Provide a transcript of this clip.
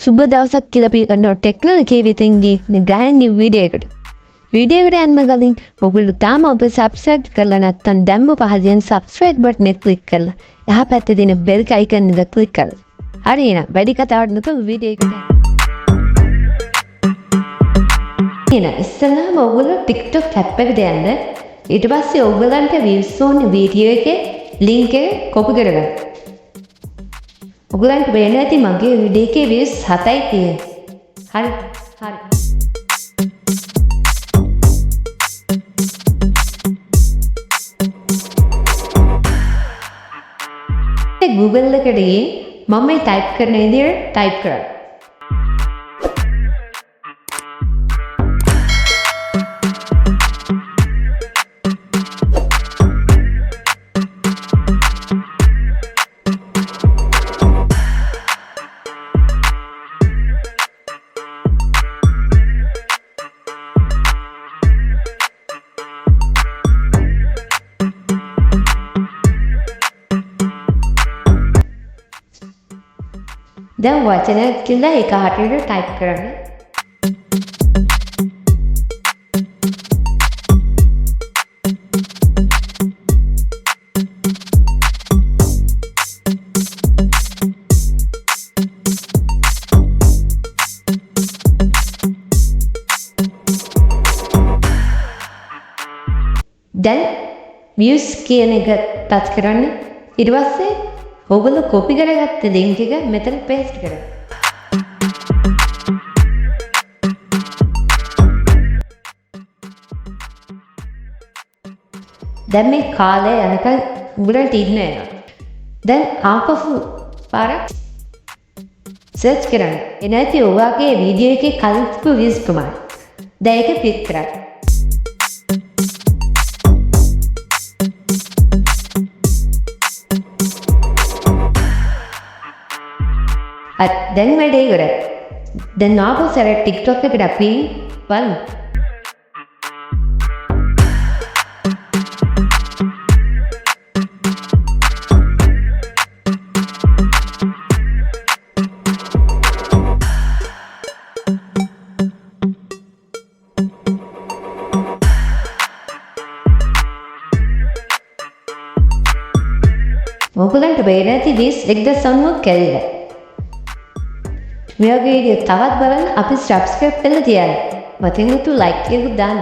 සුබ දවසක් කියලා පිළිගන්නවා ටෙක්නොලොජි විතින්ගේ brand new video එකට. වීඩියෝ එකට යන්න කලින් ඔයගොල්ලෝ තාම ඔබ subscribe කරලා නැත්නම් දැම්ම පහදින් subscribe button එක click කරලා එහා පැත්තේ තියෙන bell icon එක click කරලා. හරි එහෙනම් වැඩි කතාවක් නැතුව වීඩියෝ එකට යන්න. එහෙනම් ඉස්සෙල්ලාම ඔයගොල්ලෝ TikTok app එකට යන්න. ඊට පස්සේ ඔයගලන්ට views ඕනේ වීඩියෝ එකේ link එක copy කරගන්න. ඔයගලන්ට වෙන්නේ නැති මගේ වීඩියෝ එකේ views 7යි තියෙන්නේ. හරි. Google එකට ගිහින් මම මේ type කරන විදිහට type කරා. දැන් වචනයක් කියලා ඒක හරියට type කරන්න. දැන් views කියන එක touch කරන්න. ඊට පස්සේ ඔයගොල්ලෝ copy කරගත්ත link එක මෙතන paste කරන්න. දැන් මේ කාලය යනකම් උඹලට ඉන්න වෙනවා. දැන් ආපහු පාරක් search කරන්න. එනයිති ඔයගේ වීඩියෝ එකේ කලින්පු views ප්‍රමාණය. දැන් ඒක click කරන්න. දැන් වැඩේ ඉවරයි. දැන් ආපහු සැරේ TikTok එකට අපි බලමු. ඔයගලන්ට බේරලා ඇති 21.9 කැල්ල. මේ වගේ වීඩියෝ තවත් බලන්න අපි subscribe කරලා තියන්න. මතින් උතු like එකක් දාන්න.